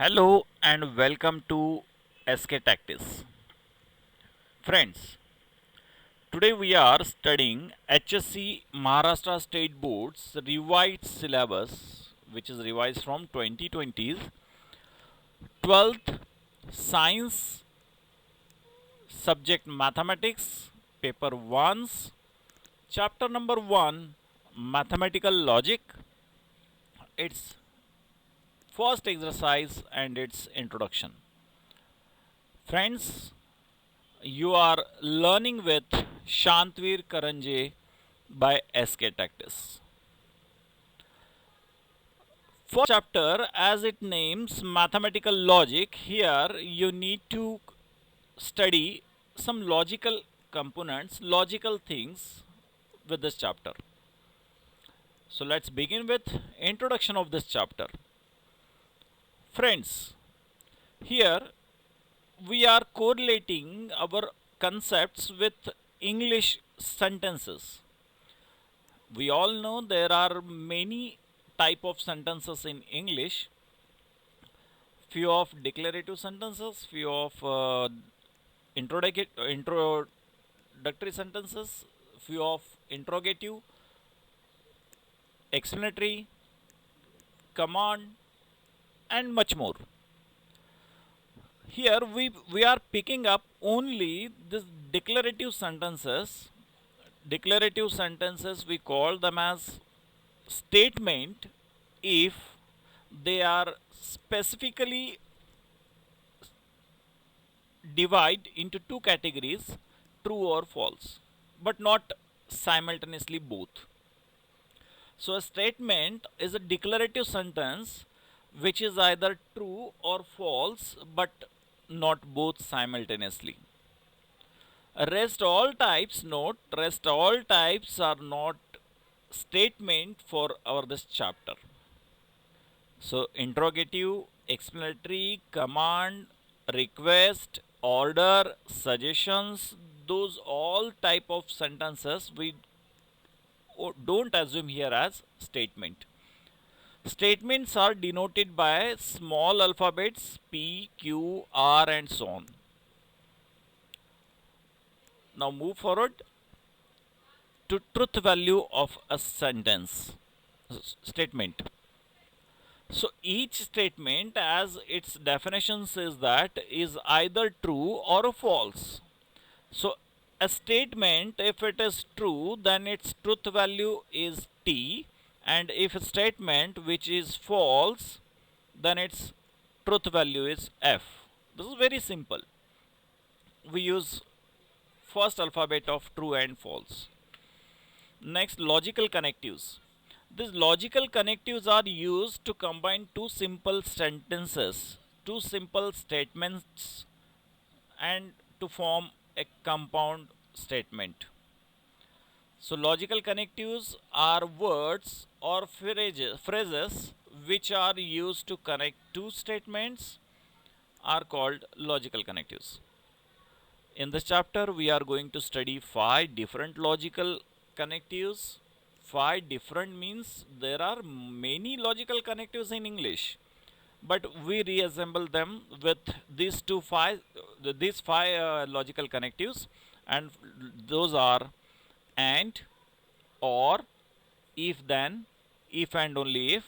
Hello and welcome to SK Tactics. Friends, today we are studying HSC Maharashtra State Board's revised syllabus, which is revised from 2020's 12th Science subject Mathematics, paper 1's chapter number 1 Mathematical Logic, its first exercise and its introduction. Friends, you are learning with Shantvir Karanje by SK Tactics. First chapter, as it names mathematical logic, here you need to study some logical components, logical things with this chapter. So let's begin with introduction of this chapter. Friends, here we are correlating our concepts with English sentences. We all know there are many type of sentences in English. Few of declarative sentences, few of introductory sentences, few of interrogative, explanatory, command, and much more. Here we are picking up only this declarative sentences. Declarative sentences, we call them as statement if they are specifically divide into two categories, true or false, but not simultaneously both. So a statement is a declarative sentence which is either true or false but not both simultaneously. Rest all types are not statement for our this chapter. So interrogative, explanatory, command, request, order, suggestions, those all type of sentences we don't assume here as statement. Statements are denoted by small alphabets P, Q, R and so on. Now move forward to truth value of a sentence statement. So each statement, as its definition says, that is either true or false. So a statement, if it is true, then its truth value is T, and if a statement which is false, then its truth value is F. This is very simple. We use first alphabet of true and false. Next, logical connectives. These logical connectives are used to combine two simple sentences, two simple statements, and to form a compound statement. So, logical connectives are words or phrases which are used to connect two statements are called logical connectives. In this chapter, we are going to study 5 different logical connectives. 5 different means there are many logical connectives in English, but we reassemble them with these five logical connectives, and those are and, or, if then, if and only if,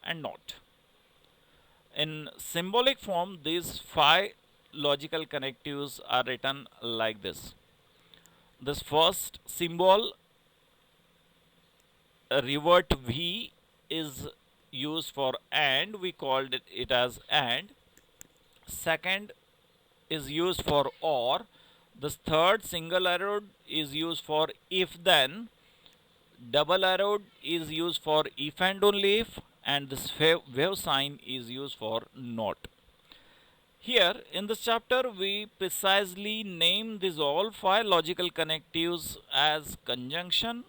and not. In symbolic form, these 5 logical connectives are written like this. This first symbol, revert V, is used for and, we called it as and. Second is used for or. This third single arrowed is used for if then. Double arrowed is used for if and only if, and this wave sign is used for not. Here in this chapter, we precisely name these all 5 logical connectives as conjunction,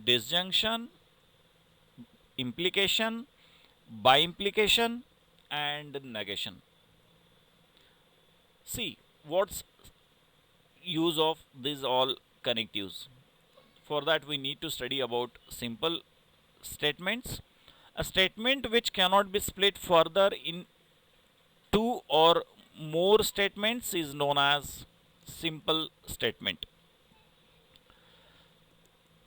disjunction, implication, by implication, and negation. See what's use of these all connectives. For that, we need to study about simple statements. A statement which cannot be split further in two or more statements is known as simple statement.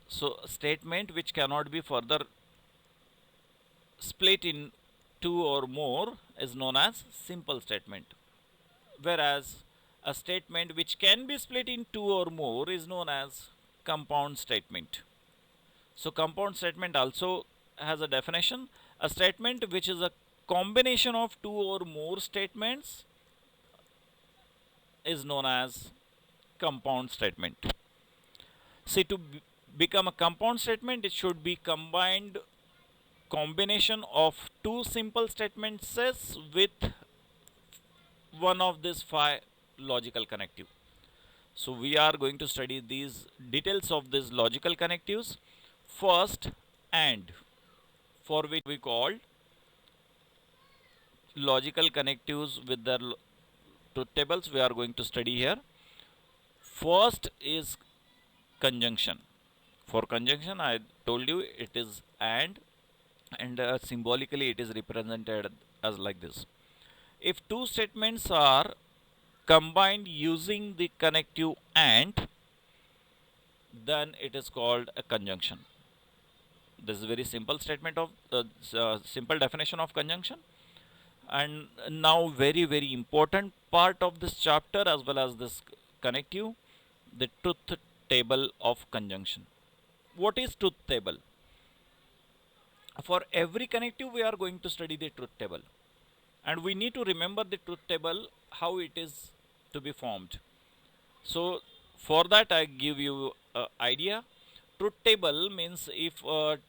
So statement which cannot be further split in two or more is known as simple statement, whereas a statement which can be split in two or more is known as compound statement. So compound statement also has a definition. A statement which is a combination of two or more statements is known as compound statement. See, to become a compound statement, it should be combined combination of two simple statements with one of these five logical connective. So we are going to study these details of these logical connectives. First, and, for which we called logical connectives with their truth tables, we are going to study here. First is conjunction. For conjunction, I told you it is and symbolically it is represented as like this. If two statements are combined using the connective and, then it is called a conjunction. This is a very simple statement of simple definition of conjunction. And now very important part of this chapter as well as this connective, the truth table of conjunction. What is truth table? For every connective we are going to study the truth table, and we need to remember the truth table, how it is to be formed. So for that I give you an idea. Truth table means if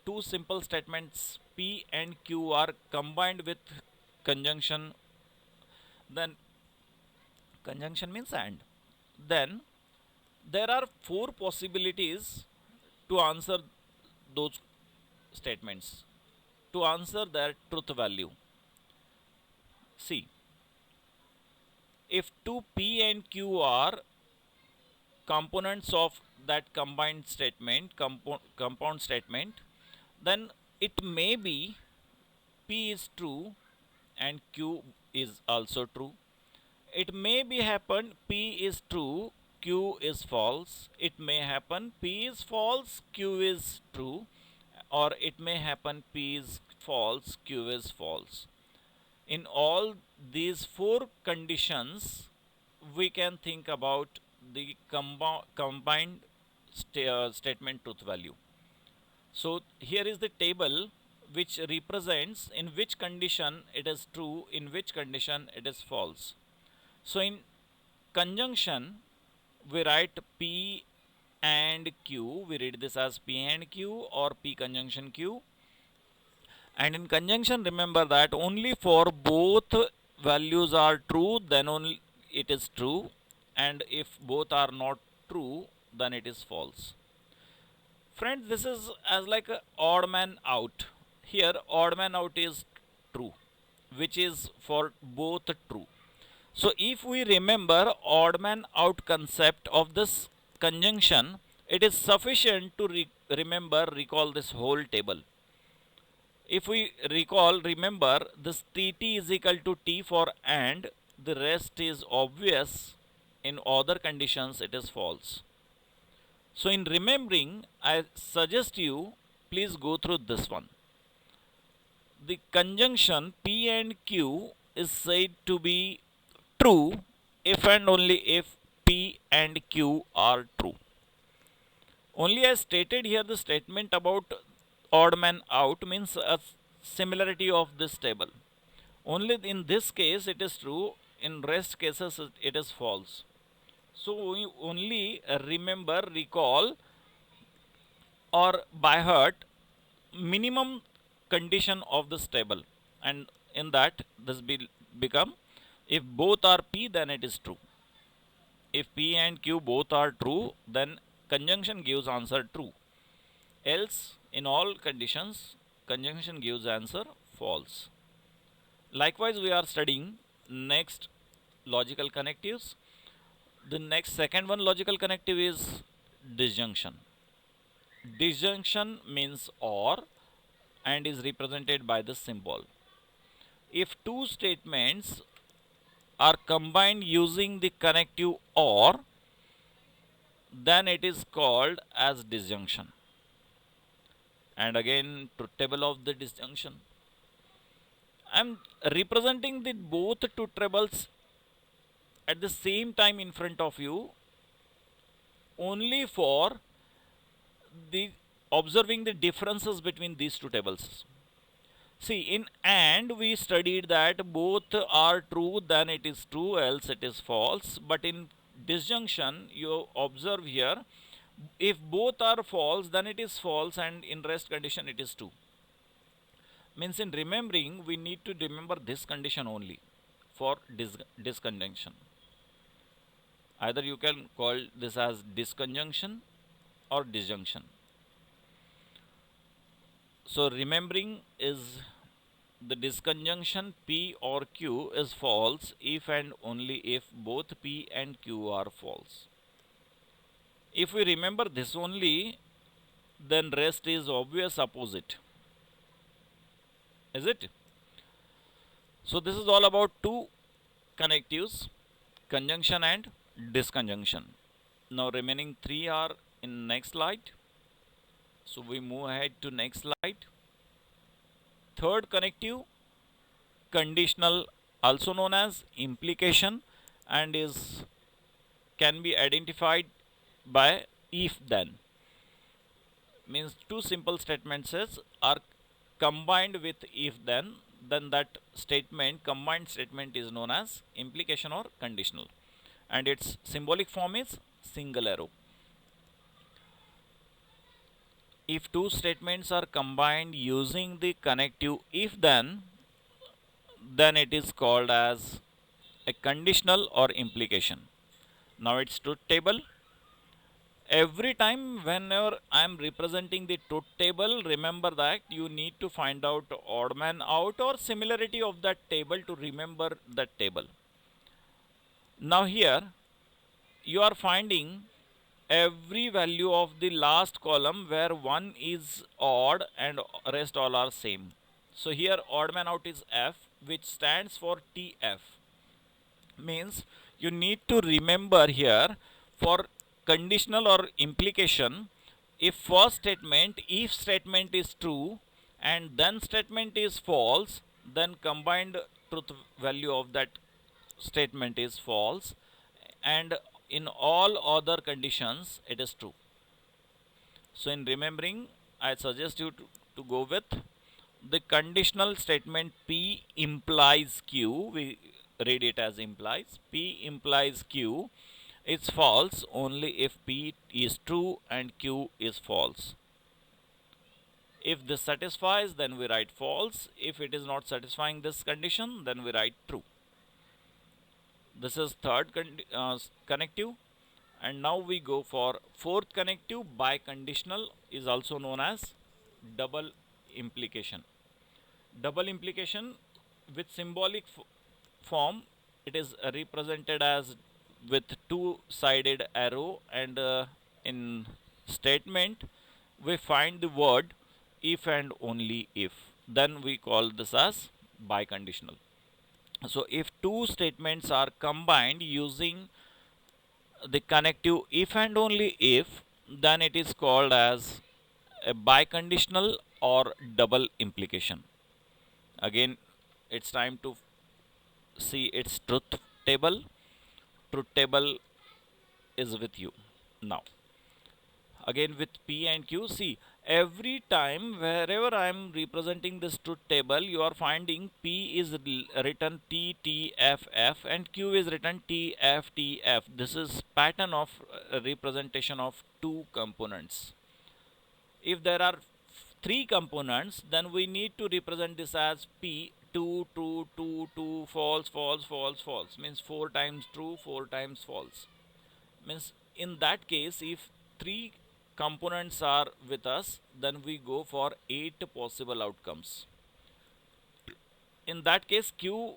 two simple statements P and Q are combined with conjunction, then conjunction means and, then there are four possibilities to answer those statements, to answer their truth value. See, if two P and Q are components of that combined statement, compound statement, then it may be P is true and Q is also true. It may be happen P is true, Q is false. It may happen P is false, Q is true, or it may happen P is false, Q is false. In all these four conditions, we can think about the combined statement truth value. So here is the table which represents in which condition it is true, in which condition it is false. So in conjunction, we write P and Q. We read this as P and Q or P conjunction Q. And in conjunction, remember that only for both values are true, then only it is true. And if both are not true, then it is false. Friends, this is as like a odd man out. Here, odd man out is true, which is for both true. So if we remember odd man out concept of this conjunction, it is sufficient to recall this whole table. If we remember this Tt is equal to T for and, the rest is obvious. In other conditions it is false. So in remembering, I suggest you please go through this one. The conjunction P and Q is said to be true if and only if P and Q are true. Only I stated here the statement about odd man out means a similarity of this table. Only in this case it is true, in rest cases it is false. So we only recall or by heart minimum condition of this table, and in that this become, if both are P then it is true. If P and Q both are true, then conjunction gives answer true. Else, in all conditions, conjunction gives answer false. Likewise, we are studying next logical connectives. The next second one logical connective is disjunction. Disjunction means or and is represented by the symbol. If two statements are combined using the connective OR, then it is called as disjunction. And again, truth table of the disjunction. I am representing the both two tables at the same time in front of you only for the observing the differences between these two tables. See, in AND we studied that both are true, then it is true, else it is false. But in disjunction, you observe here, if both are false, then it is false, and in rest condition it is true. Means in remembering, we need to remember this condition only for disconjunction. Either you can call this as disconjunction or disjunction. So remembering is the disconjunction P or Q is false if and only if both P and Q are false. If we remember this only, then rest is obvious opposite. Is it? So this is all about two connectives, conjunction and disconjunction. Now remaining three are in next slide. So we move ahead to next slide. Third connective, conditional, also known as implication, and is can be identified by if then. Means two simple statements are combined with if then that statement, combined statement, is known as implication or conditional, and its symbolic form is single arrow. If two statements are combined using the connective if then it is called as a conditional or implication. Now it's truth table. Every time whenever I am representing the truth table, remember that you need to find out odd man out or similarity of that table to remember that table. Now here you are finding every value of the last column where one is odd and rest all are same. So here odd man out is F, which stands for TF. Means you need to remember here for conditional or implication, if first statement, if statement is true and then statement is false, then combined truth value of that statement is false, and in all other conditions it is true. So in remembering, I suggest you to go with the conditional statement P implies Q. We read it as implies. P implies Q. It's false only if P is true and Q is false. If this satisfies, then we write false. If it is not satisfying this condition, then we write true. This is third connective. And now we go for fourth connective, biconditional, is also known as double implication. Double implication with symbolic form, it is represented as with two-sided arrow, and in statement we find the word if and only if, then we call this as biconditional. So if two statements are combined using the connective if and only if, then it is called as a biconditional or double implication. Again, it's time to see its truth table. Truth table is with you now. Again with P and Q, see, every time wherever I am representing this truth table, you are finding P is written T T F F and Q is written T F T F. This is pattern of representation of two components. If there are three components, then we need to represent this as P, true, true, true, true, false, false, false, false. Means 4 times true, 4 times false. Means in that case, if three components are with us, then we go for 8 possible outcomes. In that case, Q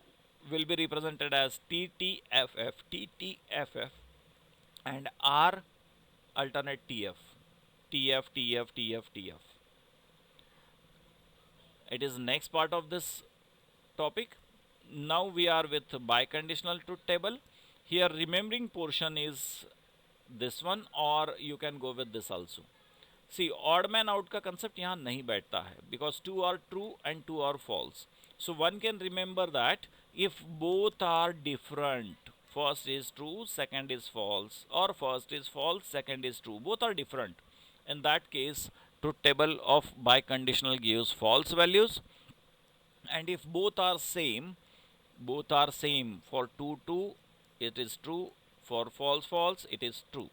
will be represented as TTFF, TTFF, and R alternate TF, TF, TF, TF, TF. It is next part of this topic. Now we are with biconditional truth table. Here remembering portion is this one, or you can go with this also. See, odd man out का concept यहाँ नहीं बैठता है, because two are true and two are false. So one can remember that if both are different, first is true, second is false, or first is false, second is true, both are different. In that case, truth table of biconditional gives false values. And if both are same, for 2 2 it is true, for false false it is true.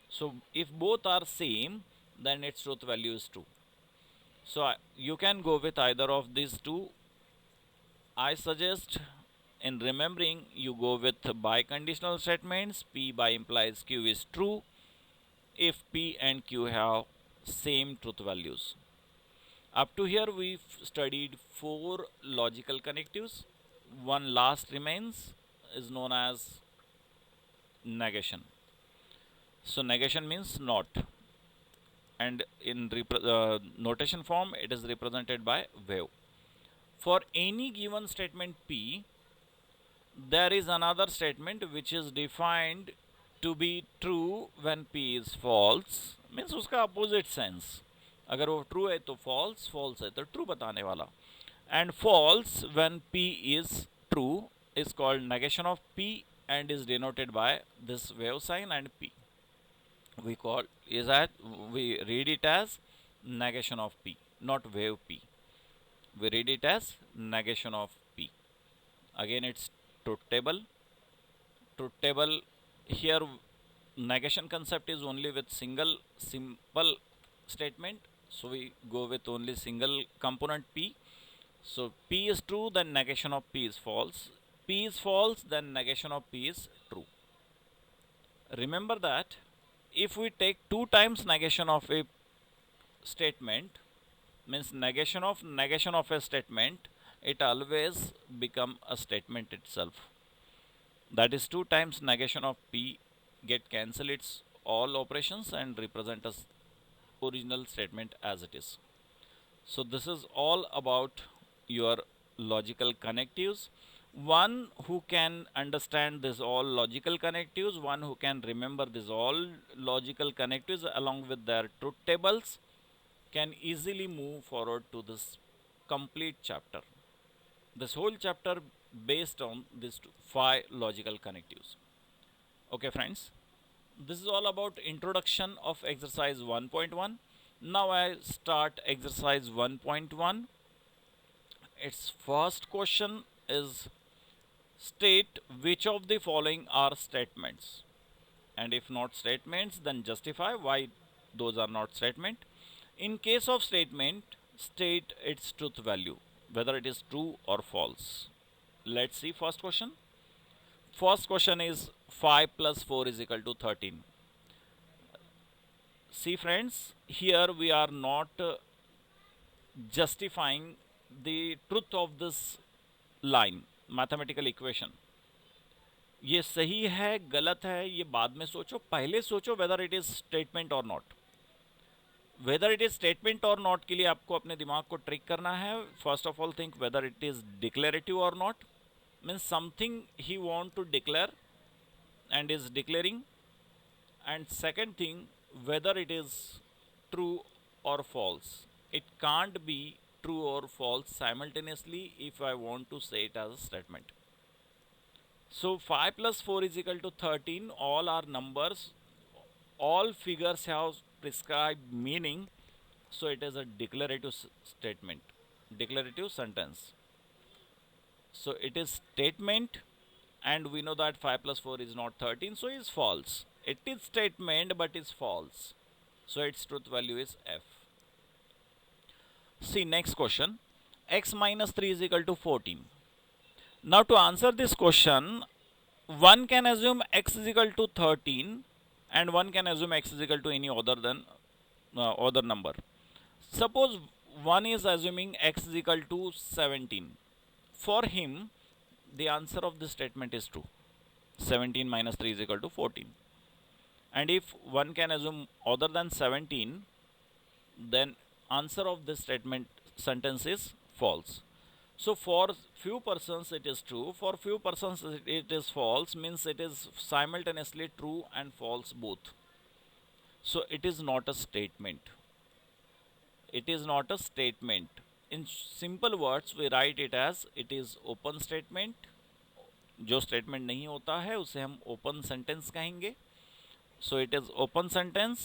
So if both are same, then its truth value is true. So you can go with either of these two. I suggest in remembering you go with biconditional statements. P by implies Q is true if P and Q have same truth values. Up to here we've studied 4 logical connectives. One last remains, is known as negation. So negation means not, and in notation form it is represented by wave. For any given statement P, there is another statement which is defined to be true when P is false, means उसका opposite sense. अगर वो true है तो false, false है तो true बताने वाला. And false when P is true is called negation of P and is denoted by this wave sign and P. We read it as negation of P, not wave P. We read it as negation of P. Again, it's truth table. Truth table here, negation concept is only with simple statement. So we go with only single component P. So P is true, then negation of P is false. P is false, then negation of P is true. Remember that if we take 2 times negation of a statement, means negation of a statement, it always become a statement itself. That is 2 times negation of P get cancel its all operations and represent as original statement as it is. So this is all about your logical connectives. One who can understand this all logical connectives, one who can remember this all logical connectives along with their truth tables, can easily move forward to this complete chapter. This whole chapter based on these 5 logical connectives. Okay friends, this is all about introduction of exercise 1.1. Now I start exercise 1.1. Its first question is, state which of the following are statements, and if not statements, then justify why those are not statement. In case of statement, state its truth value, whether it is true or false. Let's see first question. First question is 5 plus 4 is equal to 13. See friends, here we are not justifying the truth of this line, mathematical equation. ये सही है गलत है ये बाद में सोचो, पहले सोचो whether it is statement or not. Whether it is statement or not के लिए आपको अपने दिमाग को ट्रिक करना है. First of all think whether it is declarative or not, means something he want to declare and is declaring. And second thing, whether it is true or false. It can't be true or false simultaneously if I want to say it as a statement. So 5 plus 4 is equal to 13. All are numbers. All figures have prescribed meaning. So it is a declarative statement, declarative sentence. So it is statement, and we know that 5 plus 4 is not 13, so is false. It is statement but is false, so its truth value is F. See next question, x minus 3 is equal to 14. Now to answer this question, one can assume x is equal to 13 and one can assume x is equal to any other number. Suppose one is assuming x is equal to 17. For him, the answer of this statement is true. 17 minus 3 is equal to 14. And if one can assume other than 17, then answer of this statement sentence is false. So for few persons it is true, for few persons it is false, means it is simultaneously true and false both. So it is not a statement. It is not a statement. In simple words we write it as it is open statement. जो statement नहीं होता है उसे हम open sentence कहेंगे. So it is open sentence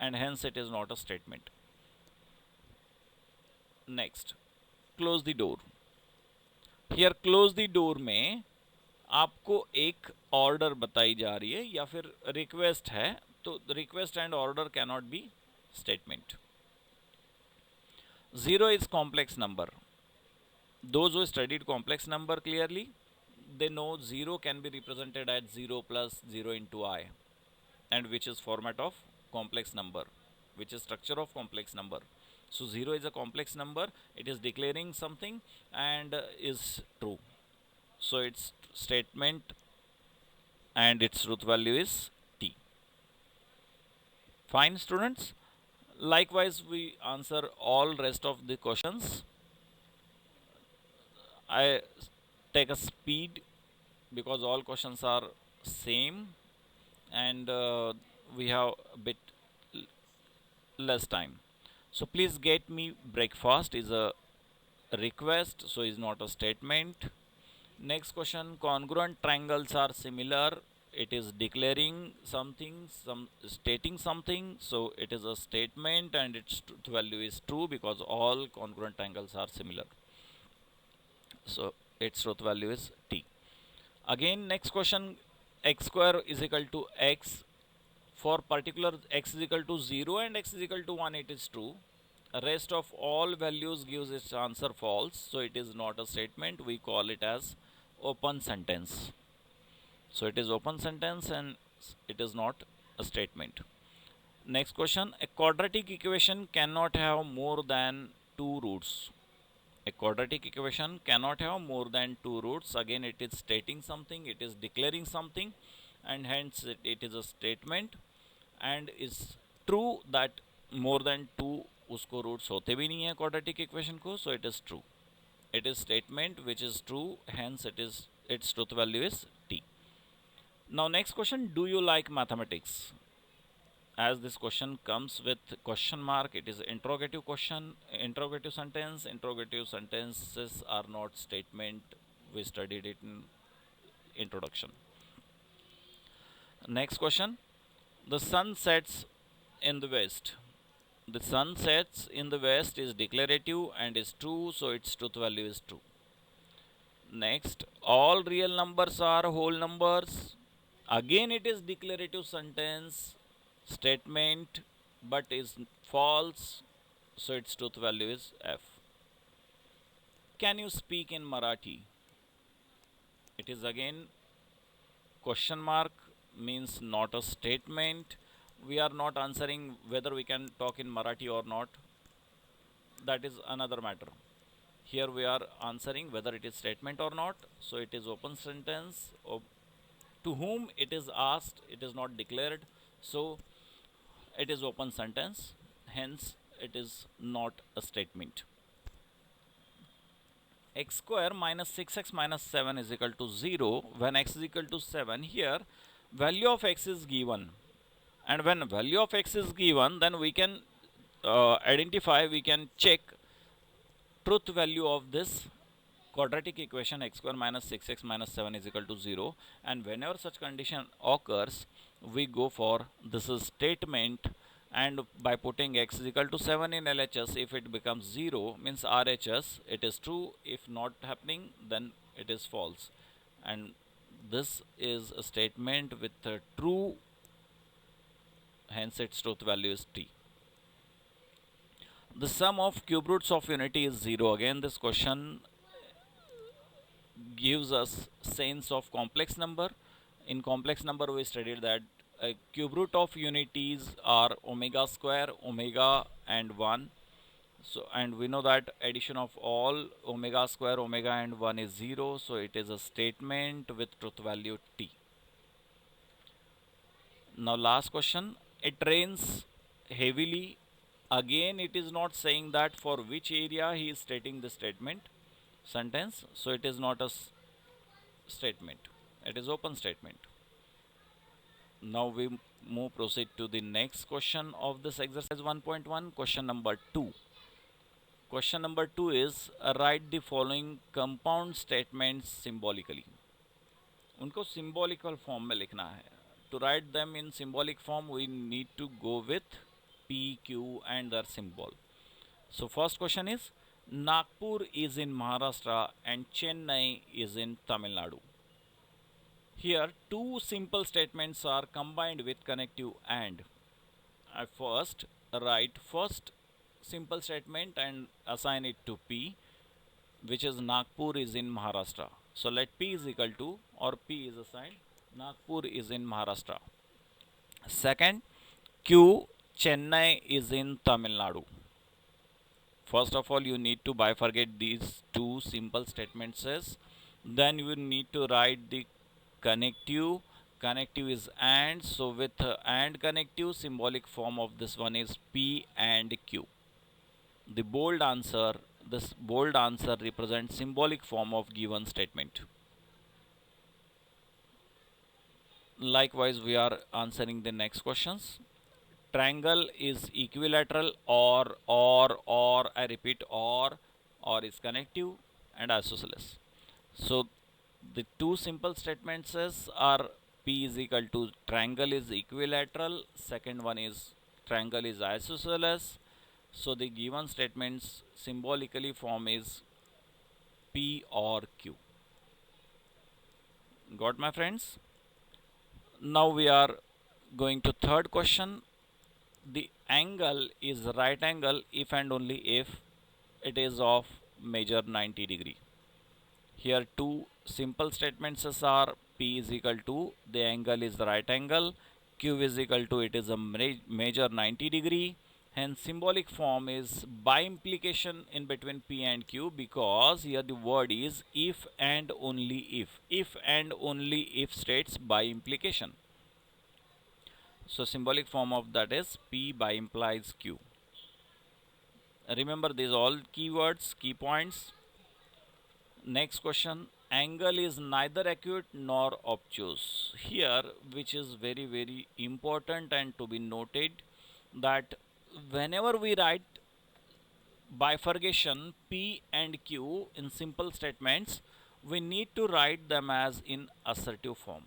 and hence it is not a statement. Next, close the door. Here close the door में आपको एक ऑर्डर बताई जा रही है या फिर रिक्वेस्ट है, तो request and order can not be statement. 0 is complex number. Those who studied complex number clearly, they know 0 can be represented as 0 plus 0 into I, and which is format of complex number, which is structure of complex number. So 0 is a complex number, it is declaring something and is true. So its statement and its truth value is T. Fine students. Likewise we answer all rest of the questions. I take a speed because all questions are same and we have a bit less time. So please get me breakfast is a request, so is not a statement. Next question, congruent triangles are similar. It is declaring something, stating something, so it is a statement and its truth value is true because all congruent triangles are similar. So its truth value is T. Again next question, x square is equal to x. For particular x is equal to 0 and x is equal to 1 it is true. Rest of all values gives its answer false, so it is not a statement. We call it as open sentence. So it is open sentence and it is not a statement. Next question, a quadratic equation cannot have more than 2 roots. A quadratic equation cannot have more than 2 roots. Again it is stating something, it is declaring something, and hence it is a statement and is true that more than 2 उसको roots होते भी नहीं है quadratic equation को, so it is true. It is statement which is true, hence it is its truth value is T. Now next question, do you like mathematics? As this question comes with question mark, it is interrogative question, interrogative sentence. Interrogative sentences are not statement. We studied it in introduction. Next question, the sun sets in the west. The sun sets in the west is declarative and is true, so its truth value is true. Next, all real numbers are whole numbers. Again it is declarative sentence, statement, but is false, so its truth value is F. Can you speak in Marathi? It is again question mark, means not a statement. We are not answering whether we can talk in Marathi or not. That is another matter. Here we are answering whether it is statement or not. So it is open sentence. To whom it is asked, it is not declared. So it is open sentence. Hence it is not a statement. X square minus 6x minus 7 is equal to 0 when x is equal to 7. Here value of x is given, and when value of x is given, then we can identify, we can check truth value of this quadratic equation x square minus 6x minus 7 is equal to 0, and whenever such condition occurs we go for this is statement, and by putting x is equal to 7 in LHS, if it becomes 0 means RHS it is true, if not happening then it is false, and this is a statement with a true, hence its truth value is T. The sum of cube roots of unity is 0. Again this question gives us sense of complex number. In complex number we studied that cube root of unities are omega square, omega and 1. So and we know that addition of all omega square, omega and 1 is 0, so it is a statement with truth value T. Now last question, it rains heavily. Again it is not saying that for which area he is stating the statement. sentence, so it is not a statement, it is open statement. Now we proceed to the next question of this exercise 1.1. Question number 2. Question number 2 is write the following compound statements symbolically. उनको symbolical form में लिखना है. To write them in symbolic form, we need to go with P, Q and their symbol. So first question is, Nagpur is in Maharashtra and Chennai is in Tamil Nadu. Here two simple statements are combined with connective and. I first write first simple statement and assign it to P, which is Nagpur is in Maharashtra. So let P is equal to, or P is assigned, Nagpur is in Maharashtra. Second, Q, Chennai is in Tamil Nadu. First of all, you need to bifurcate these two simple statements as. Then you need to write the connective. Connective is and, so with and connective, symbolic form of this one is P and Q. The bold answer, this bold answer represents symbolic form of given statement. Likewise, we are answering the next questions. Triangle is equilateral, or I repeat, or is connective and isosceles. So the two simple statements are P is equal to triangle is equilateral, second one is triangle is isosceles. So the given statements symbolically form is P or Q. Got my friends? Now we are going to third question. The angle is right angle if and only if it is of measure 90 degree. Here two simple statements are P is equal to the angle is the right angle, Q is equal to it is a measure 90 degree. Hence symbolic form is by implication in between P and Q, because here the word is if and only if. If and only if states by implication. So symbolic form of that is P by implies Q. Remember these all keywords, key points. Next question, angle is neither acute nor obtuse. Here, which is very important and to be noted, that whenever we write bifurcation P and Q in simple statements, we need to write them as in assertive form.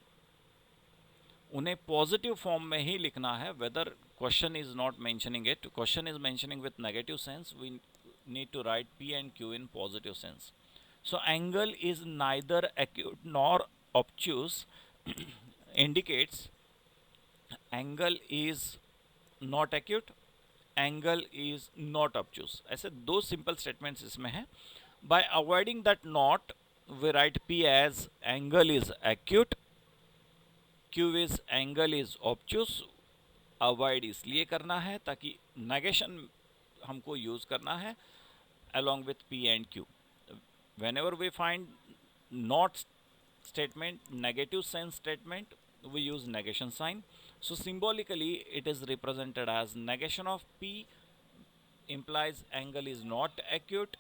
उन्हें positive form में ही लिखना है, whether question is not mentioning it, question is mentioning with negative sense, we need to write P and Q in positive sense. So angle is neither acute nor obtuse indicates angle is not acute, angle is not obtuse. ऐसे दो simple statements इसमें हैं. By avoiding that not, we write P as angle is acute, Q is angle is obtuse. Avoid इसलिए करना है ताकि negation हमको use करना है along with P and Q. Whenever we find not statement, negative sense statement, we use negation sign. So symbolically it is represented as negation of P implies angle is not acute,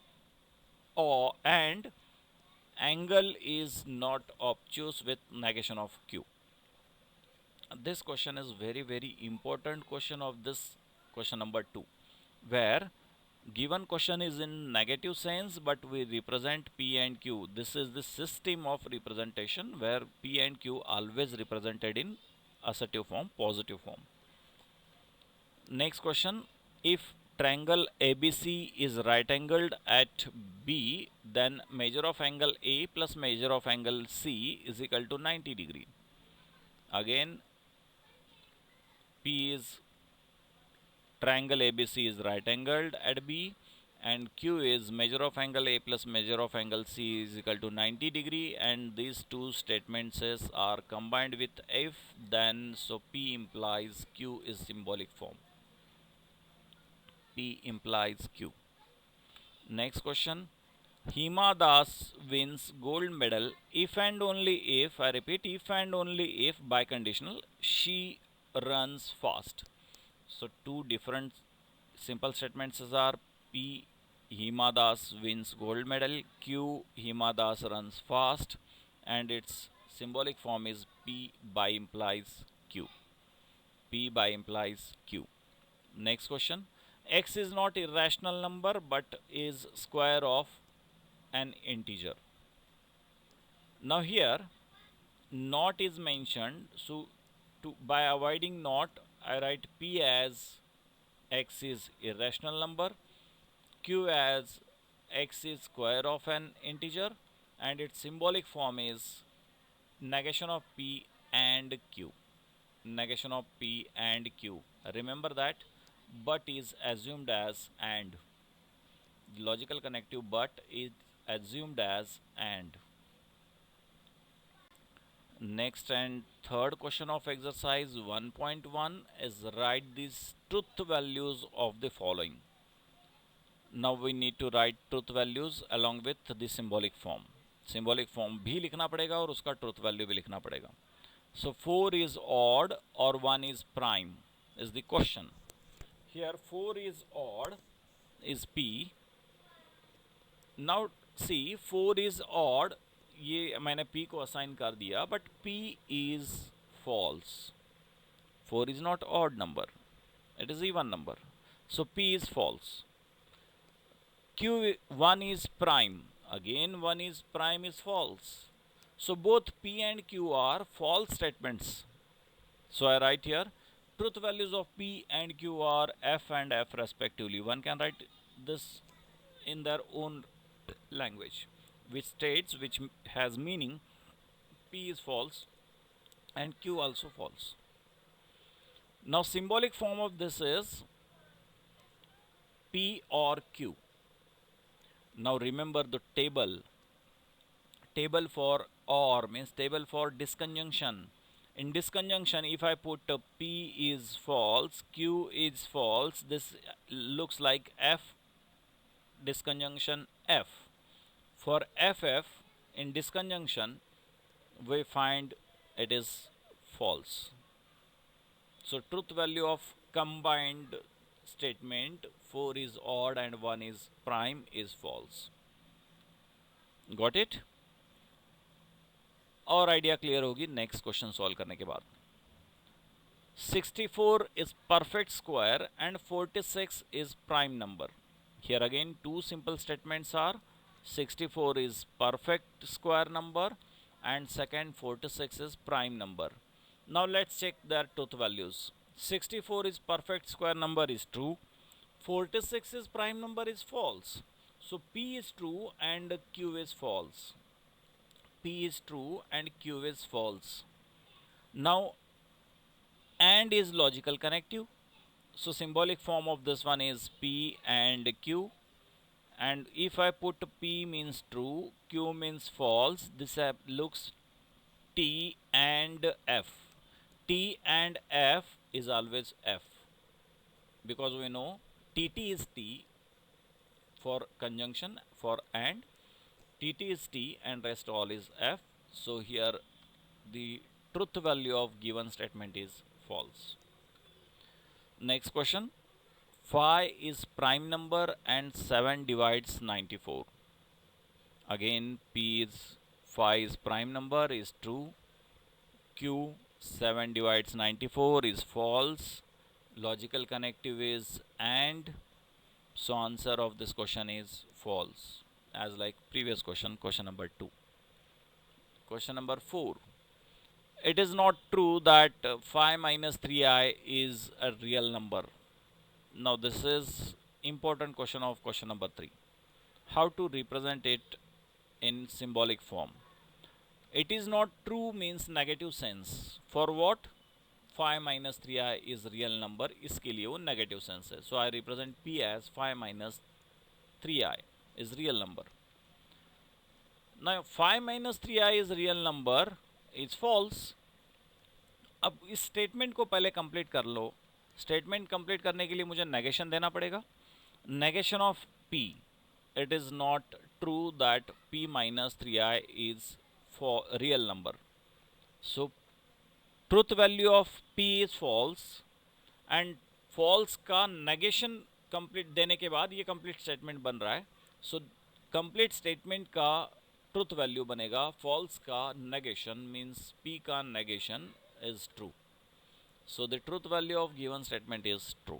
or and angle is not obtuse with negation of Q. This question is very important question of this question number 2, where given question is in negative sense but we represent P and Q. This is the system of representation where P and Q always represented in assertive form, positive form. Next question, if triangle ABC is right angled at B, then measure of angle A plus measure of angle C is equal to 90 degree. Again, P is triangle ABC is right angled at B, and Q is measure of angle A plus measure of angle C is equal to 90 degree, and these two statements are combined with if then, so P implies Q is symbolic form. P implies Q. Next question, Hima Das wins gold medal if and only if, I repeat, if and only if by conditional she runs fast. So two different simple statements are P Hima Das wins gold medal. Q, Hima Das runs fast, and its symbolic form is P by implies Q. P by implies Q. Next question. X is not irrational number but is square of an integer. Now here not is mentioned, so by avoiding not, I write P as x is irrational number, Q as x is square of an integer, and its symbolic form is negation of P and Q. Negation of P and Q. Remember that but is assumed as and. Logical connective but is assumed as and. Next and third question of exercise 1.1 is write these truth values of the following. Now we need to write truth values along with the symbolic form. Symbolic form भी लिखना पड़ेगा और उसका truth value भी लिखना पड़ेगा. So 4 is odd or 1 is prime is the question. Here 4 is odd is P. Now see 4 is odd, ये मैंने P को assign कर दिया, but P is false. 4 is not odd number, it is even number, so P is false. Q 1 is prime, again 1 is prime is false, so both P and Q are false statements. So I write here truth values of P and Q are F and F respectively. One can write this in their own language, which states, which has meaning P is false and Q also false. Now symbolic form of this is P or Q. Now remember the table. Table for or means table for disconjunction. In disconjunction, if I put P is false, Q is false, this looks like F disconjunction F. For FF in disconjunction, we find it is false. So truth value of combined statement 4 is odd and 1 is prime is false. Got it? और idea clear होगी next question solve करने के बाद. 64 is perfect square and 46 is prime number. Here again two simple statements are 64 is perfect square number and second 46 is prime number. Now let's check their truth values. 64 is perfect square number is true, 46 is prime number is false. So P is true and Q is false. P is true and Q is false. Now and is logical connective, so symbolic form of this one is P and Q, and if I put P means true, Q means false, this looks T and F. T and F is always F, because we know TT is T for conjunction, for and TT is T and rest all is F. So here the truth value of given statement is false. Next question. 5 is prime number and 7 divides 94. Again P is 5 is prime number is true. Q 7 divides 94 is false. Logical connective is and. So answer of this question is false, as like previous question, question number 2. Question number 4. It is not true that 5 minus 3i is a real number. Now this is important question of question number 3. How to represent it in symbolic form? It is not true means negative sense. For what? 5 minus 3i is real number, इसके लिए वो negative sense है. So I represent P as 5 minus 3i is real number. Now 5 minus 3i is real number is false. अब इस statement को पहले complete कर लो. Statement complete करने के लिए मुझे नेगेशन देना पड़ेगा. Negation of P. It is not true that P minus 3i is for real number. So truth value of P is false and false का negation कंप्लीट देने के बाद ये कंप्लीट स्टेटमेंट बन रहा है. सो कंप्लीट स्टेटमेंट का truth value बनेगा, फॉल्स का नेगेशन मीन्स पी का negation is true. So the truth value of given statement is true.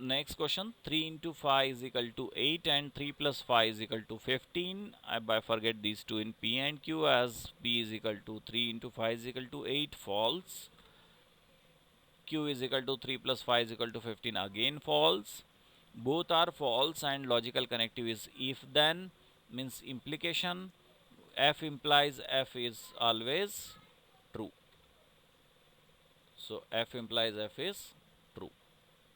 Next question, 3 into 5 is equal to 8 and 3 plus 5 is equal to 15. I bifurcate these two in P and Q as P is equal to 3 into 5 is equal to 8, false. Q is equal to 3 plus 5 is equal to 15, again false. Both are false and logical connective is if then means implication. F implies F is always true. So F implies F is true.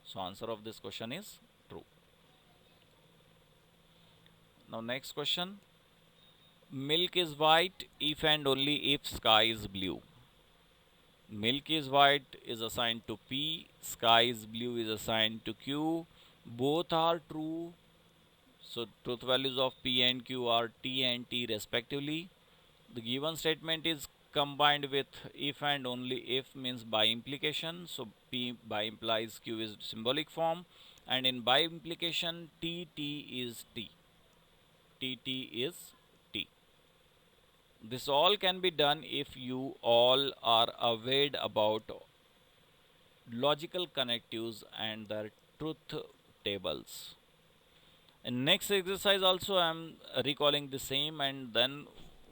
So answer of this question is true. Now next question. Milk is white if and only if sky is blue. Milk is white is assigned to P, sky is blue is assigned to Q. Both are true. So truth values of P and Q are T and T respectively. The given statement is combined with if and only if means by implication. So P by implies Q is symbolic form, and in by implication T T is T. T T is T. This all can be done if you all are aware about logical connectives and their truth tables. In next exercise also I am recalling the same, and then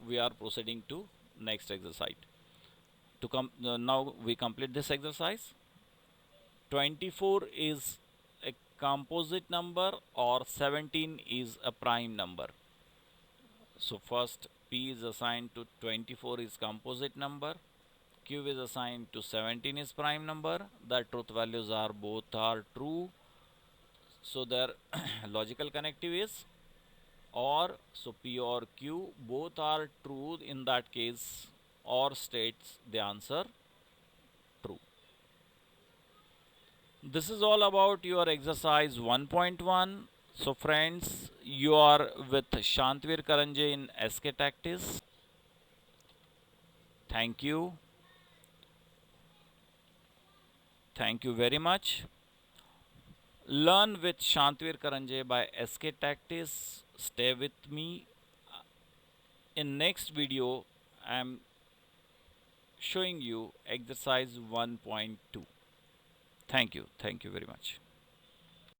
we are proceeding to next exercise. Now we complete this exercise. 24 is a composite number or 17 is a prime number. So first P is assigned to 24 is composite number, Q is assigned to 17 is prime number. The truth values are both are true. So their logical connective is or. So P or Q both are true. In that case, or states the answer true. This is all about your exercise 1.1. So friends, you are with Shantveer Karanje in SK Tactics. Thank you. Thank you very much. Learn with Shantveer Karanje by SK Tactics. Stay with me. In next video, I am showing you exercise 1.2. Thank you. Thank you very much.